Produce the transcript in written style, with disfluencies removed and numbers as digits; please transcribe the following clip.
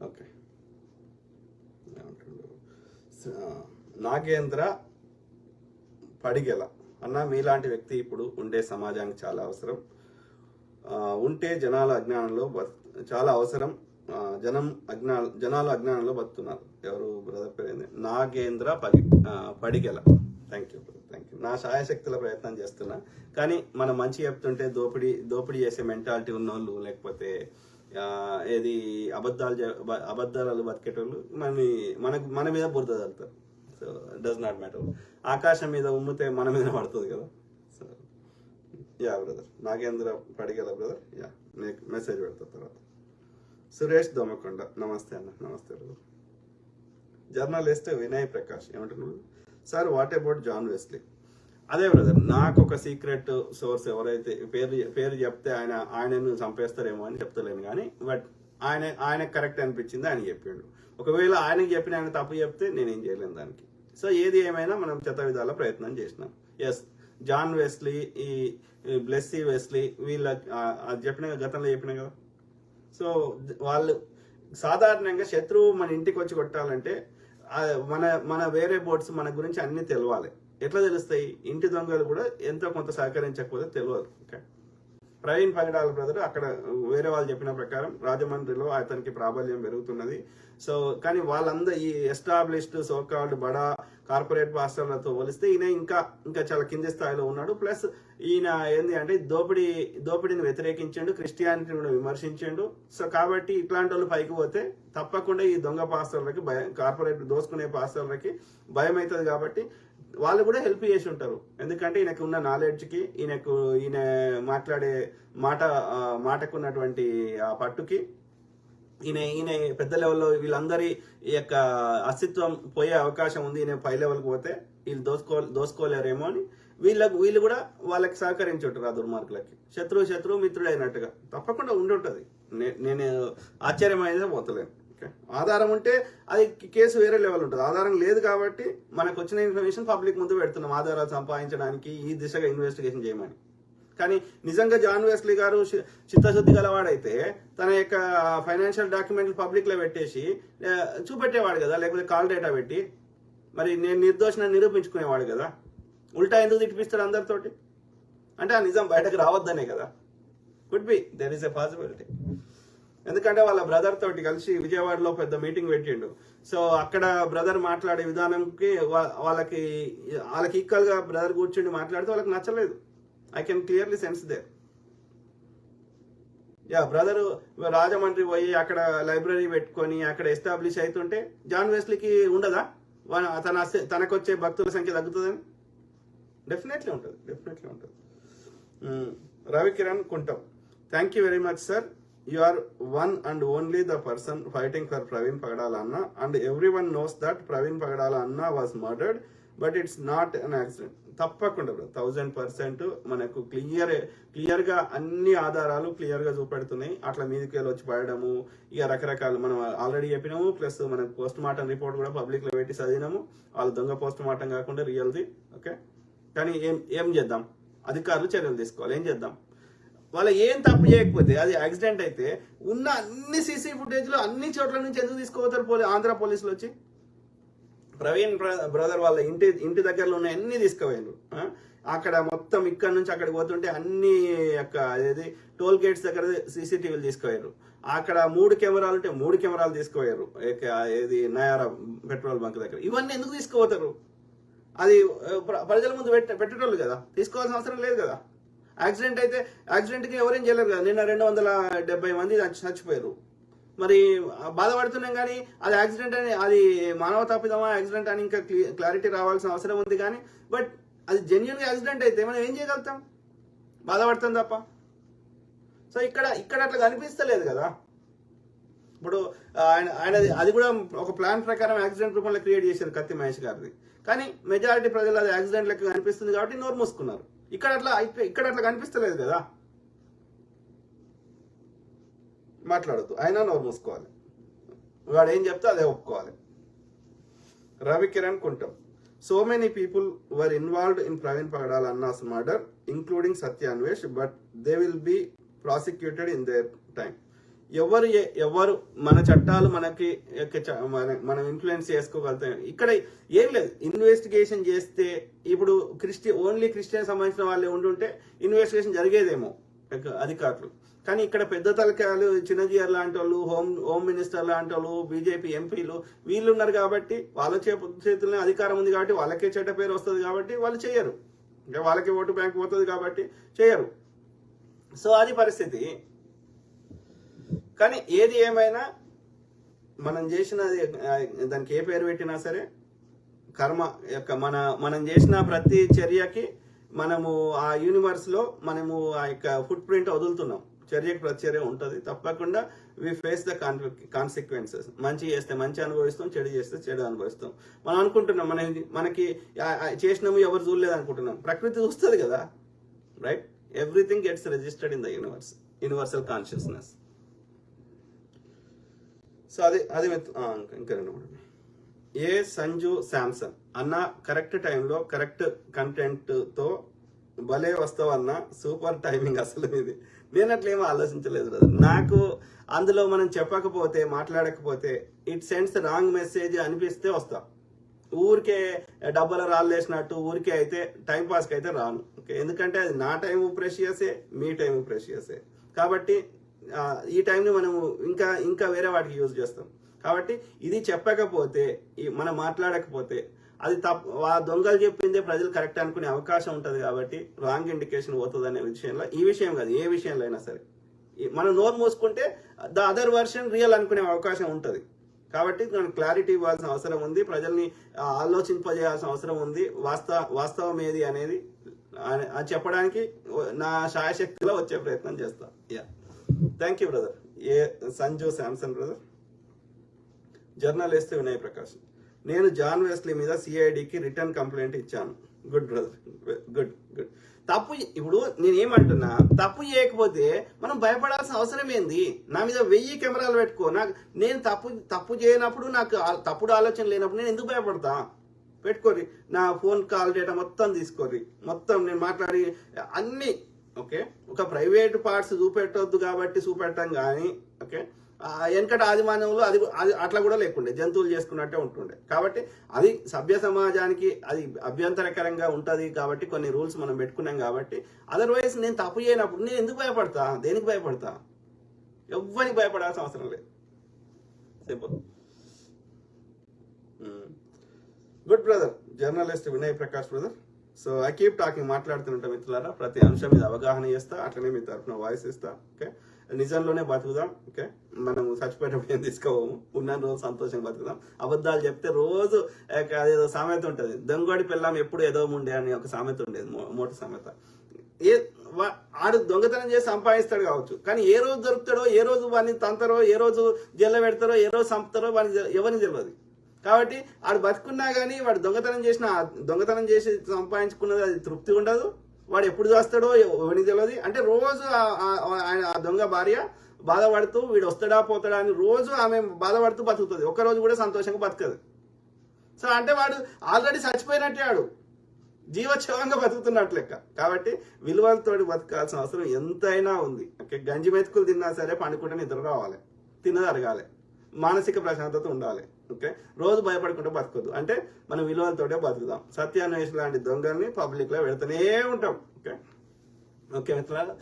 Okay, Nagendra Padigela అన్న, మీలాంటి వ్యక్తి ఇప్పుడు ఉండే సమాజానికి చాలా అవసరం. ఉంటే జనాల అజ్ఞానంలో చాలా అవసరం. జనాలు అజ్ఞానంలో బతుకుతున్నారు. ఎవరు బ్రదర్ పేరు? నాగేంద్ర పడిగెల. థ్యాంక్ యూ, నా శాయశక్తుల ప్రయత్నం చేస్తున్నా. కానీ మనం మంచి చెప్తుంటే దోపిడీ చేసే మెంటాలిటీ ఉన్నోళ్ళు, లేకపోతే ఏది అబద్ధాలు బతికేటోళ్ళు మన మీద బురద చల్లుతారు. So does not matter. ఆకాశం మీద ఉమ్మితే మన మీద పడుతుంది కదా. So yeah brother, Nagendra Padigala brother. Yeah, message పెడతా తర్వాత. సురేష్ దోమకొండ, నమస్తే అన్న. నమస్తే బ్రదర్. జర్నలిస్ట్ వినయ్ ప్రకాష్ ఏమంటున్నారు? Sir, what about John Wesley? అదే బ్రదర్, నాకు ఒక సీక్రెట్ సోర్స్ ఎవరైతే పేరు చెప్తే ఆయనను చంపేస్తారేమో అని చెప్తలేను, కానీ బట్ ఆయన కరెక్ట్ అనిపించింది ఆయన చెప్పిండు. ఒకవేళ ఆయనకి చెప్పిన ఆయన తప్పు చెప్తే నేనేం చేయలేను దానికి. సో ఏది ఏమైనా మనం చెత్త విధాల ప్రయత్నం చేసినాం. ఎస్, జాన్ వెస్లీ, ఈ బ్లెస్సీ వెస్లీ, వీళ్ళ గతంలో చెప్పిన కదా. సో వాళ్ళు సాధారణంగా శత్రువు మన ఇంటికి వచ్చి కొట్టాలంటే మన వేరే బోర్డ్స్ మన గురించి అన్ని తెలవాలి. ఎట్లా తెలుస్తాయి? ఇంటి దొంగలు కూడా ఎంతో కొంత సహకరించకపోతే తెలియదు. ఓకే, ప్రవీణ్ పగడాల బ్రదర్, అక్కడ వేరే వాళ్ళు చెప్పిన ప్రకారం రాజమండ్రిలో అతనికి ప్రాబల్యం పెరుగుతున్నది. సో కానీ వాళ్ళందరూ ఈ ఎస్టాబ్లిష్డ్ సోకాల్డ్ బడా కార్పొరేట్ పాస్టర్లతో పోలిస్తే ఈయన ఇంకా చాలా కింది స్థాయిలో ఉన్నాడు. ప్లస్ ఈయన ఏంది అంటే దోపిడీని వ్యతిరేకించండు, క్రిస్టియానిటీని కూడా విమర్శించండు. సో కాబట్టి ఇట్లాంటి వాళ్ళు పైకి పోతే తప్పకుండా ఈ దొంగ పాస్టర్లకి కార్పొరేట్ దోసుకునే పాస్టర్లకి భయం అవుతుంది. కాబట్టి వాళ్ళు కూడా హెల్ప్ చేసి ఉంటారు. ఎందుకంటే ఈయనకు ఉన్న నాలెడ్జ్కి, ఈయన మాట్లాడే మాటకున్నటువంటి ఆ పట్టుకి, ఈయన పెద్ద లెవెల్లో వీళ్ళందరి ఈ యొక్క అస్తిత్వం పోయే అవకాశం ఉంది. ఈయన పై లెవెల్కి పోతే వీళ్ళు దోసుకోలేరేమో అని వీళ్ళు కూడా వాళ్ళకి సహకరించుంటారు. ఆ దుర్మార్గులకి శత్రువు మిత్రుడు అయినట్టుగా తప్పకుండా ఉండుంటుంది. నేను ఆశ్చర్యమైతే పోతలేను. ఆధారం ఉంటే అది కేసు వేరే లెవెల్ ఉంటుంది. ఆధారం లేదు కాబట్టి మనకు వచ్చిన ఇన్ఫర్మేషన్ పబ్లిక్ ముందు పెడుతున్నాం, ఆధారాలు సంపాదించడానికి, ఈ దిశగా ఇన్వెస్టిగేషన్ చేయమని. కానీ నిజంగా జాన్ వెస్లీ గారు చిత్తశుద్ధి గలవాడైతే తన యొక్క ఫైనాన్షియల్ డాక్యుమెంట్లు పబ్లిక్ లో పెట్టేసి చూపెట్టేవాడు కదా, లేకపోతే కాల్ డేటా పెట్టి మరి నేను నిర్దోషణ నిరూపించుకునేవాడు కదా. ఉల్టా ఎందుకు తిట్టిపిస్తాడు అందరితోటి? అంటే ఆ నిజం బయటకు రావద్దనే కదా. Could be, there is a possibility. ఎందుకంటే వాళ్ళ బ్రదర్ తోటి కలిసి విజయవాడలో పెద్ద మీటింగ్ పెట్టిండు. సో అక్కడ బ్రదర్ మాట్లాడే విధానంకి వాళ్ళకి ఈక్వల్ గా బ్రదర్ కూర్చుండి మాట్లాడితే వాళ్ళకి నచ్చలేదు. I can clearly sense there. Yeah, brother Rajahmundry పోయి అక్కడ లైబ్రరీ పెట్టుకొని అక్కడ ఎస్టాబ్లిష్ అవుతుంటే జాన్ వెస్లీకి ఉండదా తనకొచ్చే భక్తుల సంఖ్య తగ్గుతుందని? డెఫినెట్లీ ఉంటుంది. Ravikiran Kuntam, thank you very much sir. You are one and only the person fighting for Praveen Pagadala Anna, and everyone knows that Praveen Pagadala Anna was murdered, but it's not an accident. తప్పకుండా 1000% మనకు clear గా అన్ని ఆధారాలు clear గా చూపెడుతున్నాయి. అట్లా మీదకి వచ్చి పడడము, ఇక రకరకాలు మనం ఆల్రెడీ చెప్పినాము. ప్లస్ మనకు పోస్ట్ మార్టం రిపోర్ట్ కూడా పబ్లిక్ లో పెట్టి చదివినాము. వాళ్ళు దొంగ పోస్ట్ మార్టం కాకుండా రియల్ది. ఓకే, కానీ ఏం చేద్దాం? అధికారులు చర్యలు తీసుకోవాలి. ఏం చేద్దాం? వాళ్ళ ఏం తప్పు చేయకపోతే అది యాక్సిడెంట్ అయితే ఉన్న అన్ని సీసీ ఫుటేజ్ లో అన్ని చోట్ల నుంచి ఎందుకు తీసుకోపోతారు ఆంధ్ర పోలీసులు వచ్చి? ప్రవీణ్ బ్రదర్ వాళ్ళ ఇంటి దగ్గరలో ఉన్న అన్ని తీసుకుపోయారు. అక్కడ మొత్తం ఇక్కడ నుంచి అక్కడికి పోతుంటే అన్ని యొక్క అదేది టోల్ గేట్స్ దగ్గర సీసీటీవీలు తీసుకుపోయారు. అక్కడ 3 కెమెరాలు ఉంటే 3 కెమెరాలు తీసుకుపోయారు. ఏది నయారా పెట్రోల్ బంక్ దగ్గర. ఇవన్నీ ఎందుకు తీసుకుపోతారు? అది ప్రజల ముందు పెట్టేటోళ్ళు కదా, తీసుకోవాల్సిన అవసరం లేదు కదా. యాక్సిడెంట్కి ఎవరేం చేయలేరు కదా. నిన్న 270 మంది చచ్చిపోయారు. మరి బాధపడుతున్నాం, కానీ అది యాక్సిడెంట్ అని, అది మానవ తప్పిదమా యాక్సిడెంట్ అని ఇంకా క్లారిటీ రావాల్సిన అవసరం ఉంది. కానీ బట్ అది జెన్యున్ గా యాక్సిడెంట్ అయితే మనం ఏం చేయగలుగుతాం? బాధపడతాం తప్ప. సో ఇక్కడ అట్లా కనిపిస్తలేదు కదా. ఇప్పుడు ఆయన అది కూడా ఒక ప్లాన్ ప్రకారం యాక్సిడెంట్ రూపంలో క్రియేట్ చేశారు కత్తి మహేష్ గారిది. కానీ మెజారిటీ ప్రజలు అది యాక్సిడెంట్ లెక్క కనిపిస్తుంది కాబట్టి నోరు మూసుకున్నారు. ఇక్కడ అట్లా కనిపిస్తలేదు కదా. మాట్లాడద్దు, అయినా నోరు మూసుకోవాలి. వాడు ఏం చెప్తే అదే ఒప్పుకోవాలి. Ravikiran Kuntam, so many people were involved in Praveen Pagadala అన్నాస్ murder including Satya Anvesh, but they will be prosecuted in their time. ఎవరు మన చట్టాలు మనకి మనం ఇన్ఫ్లుయెన్స్ చేసుకోగలుగుతాం. ఇక్కడ ఏం లేదు, ఇన్వెస్టిగేషన్ చేస్తే ఇప్పుడు ఓన్లీ క్రిస్టియన్ సంబంధించిన వాళ్ళే ఉండుంటే ఇన్వెస్టిగేషన్ జరిగేదేమో అధికారులు. కానీ ఇక్కడ పెద్ద తలకాయలు చిన్నజీఆర్ లాంటి వాళ్ళు, హోమ్ మినిస్టర్ లాంటి వాళ్ళు, బీజేపీ ఎంపీలు వీళ్ళు ఉన్నారు కాబట్టి వాళ్ళ చేతుల్లో అధికారం ఉంది కాబట్టి వాళ్ళకే చెడ్డ పేరు వస్తుంది కాబట్టి వాళ్ళు చేయరు. ఇంకా వాళ్ళకి ఓటు బ్యాంక్ పోతుంది కాబట్టి చేయరు. సో అది పరిస్థితి. కానీ ఏది ఏమైనా మనం చేసినది దానికి ఏ పేరు పెట్టినా సరే కర్మ యొక్క మనం చేసిన ప్రతి చర్యకి మనము ఆ యూనివర్స్ లో మనము ఆ యొక్క ఫుట్ ప్రింట్ వదులుతున్నాం. చర్యకి ప్రతి చర్య ఉంటుంది, తప్పకుండా వి ఫేస్ ద కాన్సిక్వెన్సెస్. మంచి చేస్తే మంచి అనుభవిస్తాం, చెడు చేస్తే చెడు అనుభవిస్తాం. మనం అనుకుంటున్నాం మనకి చేసినాము ఎవరు చూడలేదు అనుకుంటున్నాం, ప్రకృతి చూస్తుంది కదా, right? Everything gets registered in the universal consciousness. So అది ఇంకా 2 ఏ సంజు శాంసన్ అన్న కరెక్ట్ టైంలో కరెక్ట్ కంటెంట్ తో భలే వస్తావన్న, సూపర్ టైమింగ్ అసలు ఇది. నేను అట్లేమో ఆలోచించలేదు బ్రదర్. నాకు అందులో మనం చెప్పకపోతే మాట్లాడకపోతే ఇట్ సెండ్స్ రాంగ్ మెసేజ్ అనిపిస్తే వస్తా. ఊరికే డబ్బుల రాళ్ళు వేసినట్టు ఊరికే అయితే టైం పాస్కి అయితే రాను. ఓకే, ఎందుకంటే అది నా టైం ప్రెషియసే, మీ టైం ప్రెషియసే. కాబట్టి ఈ టైంని మనము ఇంకా వేరే వాటికి యూజ్ చేస్తాం. కాబట్టి ఇది చెప్పకపోతే, మనం మాట్లాడకపోతే అది దొంగలు చెప్పిందే ప్రజలు కరెక్ట్ అనుకునే అవకాశం ఉంటుంది. కాబట్టి రాంగ్ ఇండికేషన్ పోతుంది అనే విషయంలో, ఈ విషయం కాదు ఏ విషయంలో అయినా సరే, మనం నోరు మూసుకుంటే ద అదర్ వర్షన్ రియల్ అనుకునే అవకాశం ఉంటుంది. కాబట్టి మనం క్లారిటీ ఇవ్వాల్సిన అవసరం ఉంది, ప్రజల్ని ఆలోచింపజేయాల్సిన అవసరం ఉంది. వాస్తవం ఏది అనేది అది చెప్పడానికి నా శాయశక్తిలో వచ్చే ప్రయత్నం చేస్తా. Thank you brother. A Sanju Samson brother. Journalist Vinay Prakash, నేను జాన్ వెస్లీ మీద సిఐడికి రిటర్న్ కంప్లైంట్ ఇచ్చాను. Good brother, good. తప్పు ఇప్పుడు నేనేమంటున్నా, తప్పు చేయకపోతే మనం భయపడాల్సిన అవసరం ఏంది? నా మీద 1000 కెమెరాలు పెట్టుకో, నేను తప్పు చేయనప్పుడు, నాకు తప్పుడు ఆలోచన లేనప్పుడు నేను ఎందుకు భయపడతా? పెట్టుకోరి, నా ఫోన్ కాల్ డేటా మొత్తం తీసుకోరి, మొత్తం నేను మాట్లాడి అన్ని. ఓకే, ఒక ప్రైవేట్ పార్ట్స్ చూపెట్టొద్దు కాబట్టి చూపెట్టాం కానీ, ఓకే, వెనకట ఆదిమానవులు అది అట్లా కూడా లేకుండే, జంతువులు చేసుకున్నట్టే ఉంటుండే. కాబట్టి అది సభ్య సమాజానికి అది అభ్యంతరకరంగా ఉంటుంది కాబట్టి కొన్ని రూల్స్ మనం పెట్టుకున్నాం. కాబట్టి అదర్వైజ్ నేను తప్పు చేయనప్పుడు నేను ఎందుకు భయపడతా? దేనికి భయపడతా? ఎవ్వరికి భయపడాల్సిన అవసరం లేదు. Simple. Good brother, journalist Vinay Prakash brother. So I keep talking, మాట్లాడుతుంటా మిత్రులారా. ప్రతి అంశం మీద అవగాహన చేస్తా, అట్లనే మీ తరఫున వాయిస్ ఇస్తా. ఓకే, నిజంలోనే బతుకుదాం. ఓకే, మనం చచ్చిపోయేటప్పుడు ఏం తీసుకోవము, ఉన్న రోజు సంతోషంగా బతుకుదాం. అబద్ధాలు చెప్తే రోజు అదేదో సామెత ఉంటుంది, దొంగడి పిల్లం ఎప్పుడు ఏదో ఉండే అని ఒక సామెత ఉండేది, మోట సామెత. ఆడు దొంగతనం చేసి సంపాదిస్తాడు కావచ్చు, కానీ ఏ రోజు దొరుకుతాడో, ఏ రోజు వాడిని తంతారో, ఏ రోజు జైల్లో పెడతారో, ఏ రోజు చంపుతారో వాడిని ఎవరిని తెలియదు. కాబట్టి ఆడు బతుకున్నా కానీ వాడు దొంగతనం చేసి సంపాదించుకున్నది అది తృప్తి ఉండదు. వాడు ఎప్పుడు చేస్తాడో ఎవరికి తెలియదు. అంటే రోజు ఆ దొంగ భార్య బాధపడుతూ వీడు వస్తాడా పోతాడా అని రోజు ఆమె బాధపడుతూ బతుకుతుంది, ఒక్కరోజు కూడా సంతోషంగా బతకదు. సో అంటే వాడు ఆల్రెడీ చచ్చిపోయినట్టే, ఆడు జీవోత్సవంగా బతుకుతున్నట్లు లెక్క. కాబట్టి విలువలతో బతకాల్సిన అవసరం ఎంతైనా ఉంది. ఓకే, గంజి మెతుకులు తిన్నా సరే పండుకుంటే నిద్ర రావాలి, తిన్నది అరగాలి, మానసిక ప్రశాంతత ఉండాలి. ఓకే, రోజు భయపడకుండా బతకొద్దు. అంటే మనం విలువలతోటే బతుకుదాం. సత్యాన్వేషణ లాంటి దొంగల్ని పబ్లిక్ లో పెడుతూనే ఉంటాం. ఓకే మిత్రులారా.